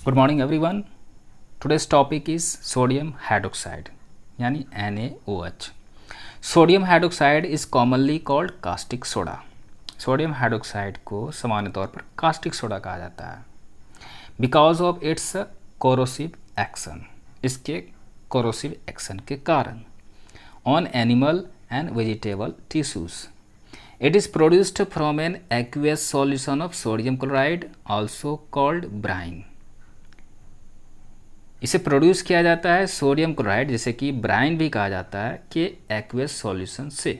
Good morning everyone. Today's topic is sodium hydroxide यानी NaOH. Sodium hydroxide is commonly called caustic soda. Sodium hydroxide को सामान्य तौर पर caustic soda कहा जाता है because of its corrosive action, इसके कोरोसिव एक्शन के कारण on animal and vegetable tissues. It is produced from an aqueous solution of sodium chloride, also called brine. इसे प्रोड्यूस किया जाता है सोडियम क्लोराइड, जिसे कि ब्राइन भी कहा जाता है, के एक्वेस सॉल्यूशन से.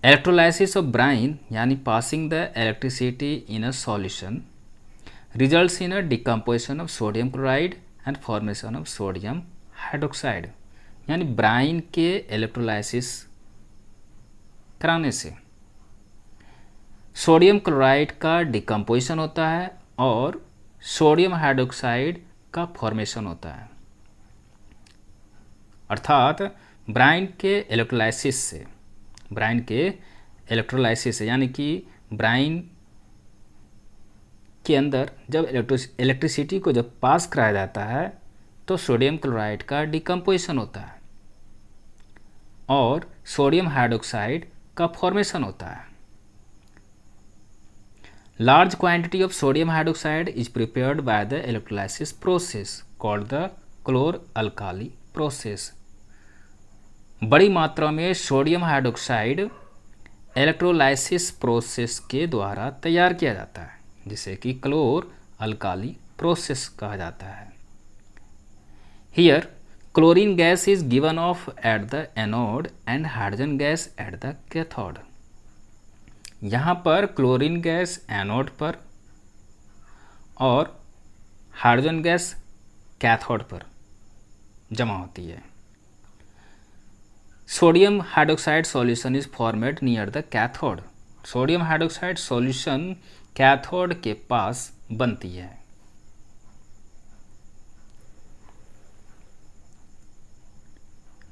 इलेक्ट्रोलाइसिस ऑफ ब्राइन यानी passing the electricity in a solution results in a decomposition of sodium chloride and formation of sodium hydroxide. यानी ब्राइन के इलेक्ट्रोलाइसिस कराने से सोडियम क्लोराइड का डिकम्पोजिशन होता है और सोडियम हाइड्रोक्साइड का फॉर्मेशन होता है. अर्थात ब्राइन के इलेक्ट्रोलाइसिस से यानी कि ब्राइन के अंदर जब इलेक्ट्रिसिटी को जब पास कराया जाता है तो सोडियम क्लोराइड का डिकम्पोजिशन होता है और सोडियम हाइड्रोक्साइड का फॉर्मेशन होता है. Large quantity of sodium hydroxide is prepared by the electrolysis process called the chlor-alkali process. बड़ी मात्रा में सोडियम हाइड्रोक्साइड इलेक्ट्रोलाइसिस प्रोसेस के द्वारा तैयार किया जाता है, जिसे कि क्लोर अल्काली प्रोसेस कहा जाता है. Here chlorine gas is given off at the anode and hydrogen gas at the cathode. यहाँ पर क्लोरीन गैस एनोड पर और हाइड्रोजन गैस कैथोड पर जमा होती है. Sodium hydroxide solution is formed near the cathode. Sodium hydroxide solution cathode के पास बनती है.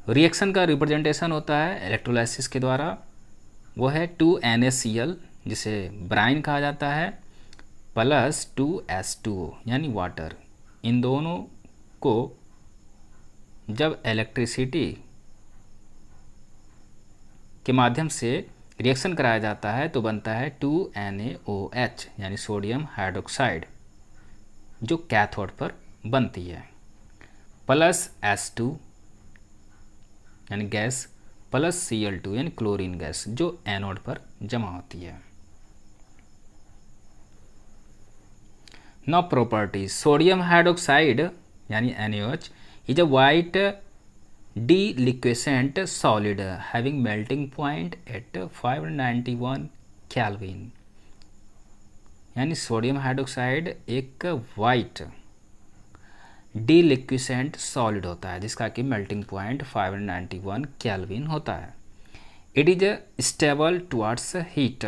रिएक्शन का रिप्रेजेंटेशन होता है इलेक्ट्रोलाइसिस के द्वारा. वो है 2NaCl, जिसे ब्राइन कहा जाता है, प्लस 2H2O यानी वाटर. इन दोनों को जब इलेक्ट्रिसिटी के माध्यम से रिएक्शन कराया जाता है तो बनता है 2NaOH यानी सोडियम हाइड्रोक्साइड, जो कैथोड पर बनती है, प्लस H2 यानी गैस, प्लस Cl2 यानी क्लोरीन गैस, जो एनोड पर जमा होती है. Now properties. सोडियम हाइड्रोक्साइड यानी NaOH is a white deliquescent solid having melting point at 591 kelvin. यानी सोडियम हाइड्रोक्साइड एक वाइट डिलिक्विसेंट सॉलिड होता है जिसका कि मेल्टिंग पॉइंट 591 केल्विन होता है. It is stable towards heat.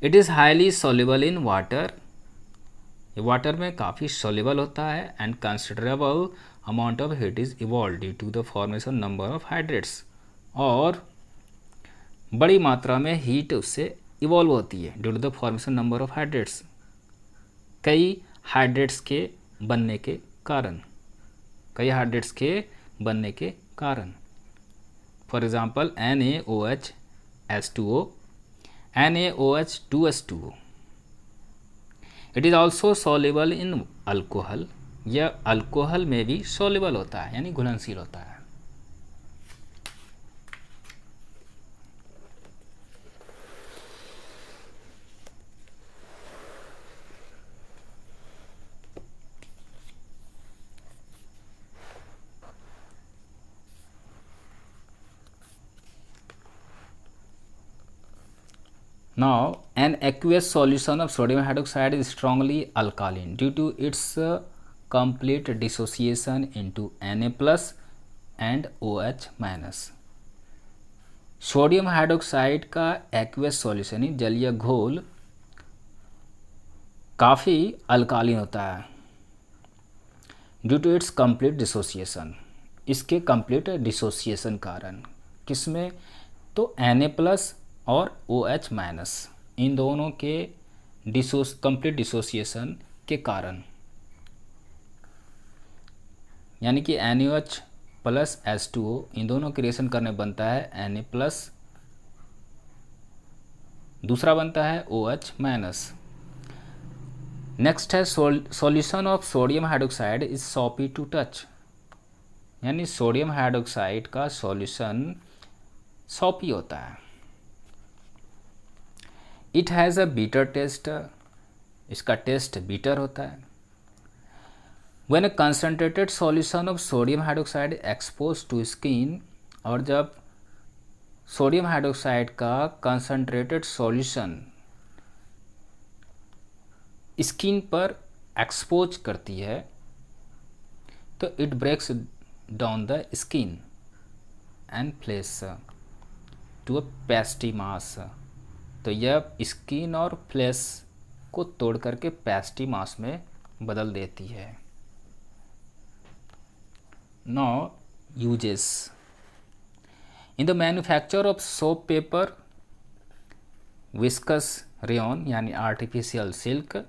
It is highly soluble in water. ये वाटर में काफ़ी सॉल्युबल होता है and considerable amount of heat is evolve due to the formation number of hydrates. और बड़ी मात्रा में हीट उससे इवॉल्व होती है due to the formation number of hydrates, कई हाइड्रेट्स के बनने के कारण. For example NaOH H2O, NaOH 2H2O. It is also soluble in alcohol. यह अल्कोहल में भी सॉल्युबल होता है यानी घुलनशील होता है. Now, an aqueous solution of sodium hydroxide is strongly alkaline due to its complete dissociation into Na plus and OH minus. Sodium hydroxide का एक्वेस सॉल्यूशन जलीय घोल काफ़ी अल्कालीन होता है due to its complete dissociation. इसके complete dissociation कारण किसमें, तो Na+ और OH- इन दोनों के कंप्लीट डिसोसिएशन के कारण, यानी कि NaOH प्लस H2O इन दोनों के रिएक्शन करने बनता है Na प्लस, दूसरा बनता है OH माइनस। नेक्स्ट है solution of sodium hydroxide is soapy to touch, यानी सोडियम हाइड्रोक्साइड का सॉल्यूशन सॉपी होता है। It has a bitter taste, इसका टेस्ट बीटर होता है। When a concentrated solution of sodium hydroxide expose to skin, और जब सोडियम हाइड्रोक्साइड का कंसनट्रेटेड सॉल्यूशन स्किन पर एक्सपोज करती है तो it breaks down the skin and flesh to a pasty mass, तो यह स्किन और फ्लेश को तोड़ करके पेस्टी मास में बदल देती है। Now uses in the manufacture of soap paper, viscose rayon यानी artificial silk,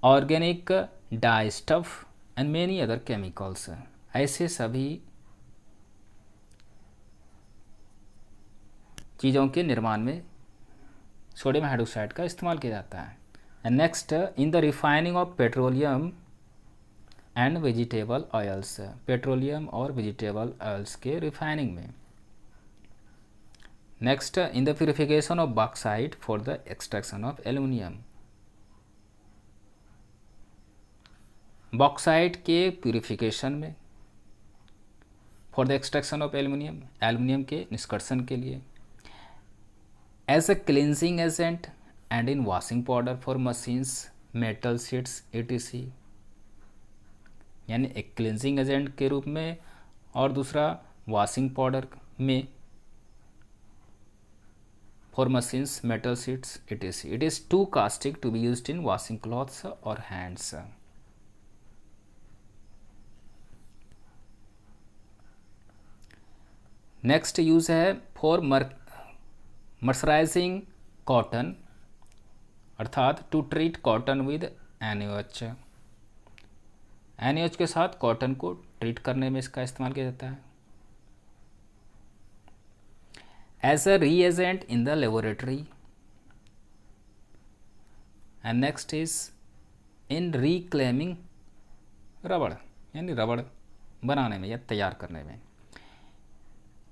organic dye stuff and many other chemicals, ऐसे सभी चीज़ों के निर्माण में सोडियम हाइड्रोक्साइड का इस्तेमाल किया जाता है। And next, in the refining of petroleum and vegetable oils, petroleum और वेजिटेबल ऑयल्स के रिफाइनिंग में। Next, in the purification of bauxite for the extraction of aluminium, bauxite के प्यूरिफिकेशन में, for the extraction of aluminium, aluminium के निष्कर्षण के लिए। As a cleansing agent and in washing powder for machines, metal sheets etc, यानी एक cleansing agent के रूप में और दूसरा वॉशिंग पाउडर में for machines, metal sheets etc. It is too caustic to be used in washing clothes और hands. Next use है फॉर मर्सराइजिंग कॉटन, अर्थात to treat cotton with NaOH, NaOH के साथ कॉटन को ट्रीट करने में इसका इस्तेमाल किया जाता है। As a reagent in the laboratory, and next is in reclaiming rubber, यानी रबड़ बनाने में या तैयार करने में।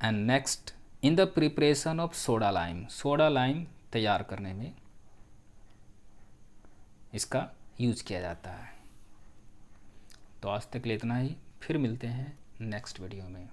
And next, in the preparation of soda lime, soda lime तैयार करने में इसका यूज किया जाता है। तो आज तक के लिए इतना ही, फिर मिलते हैं नेक्स्ट वीडियो में।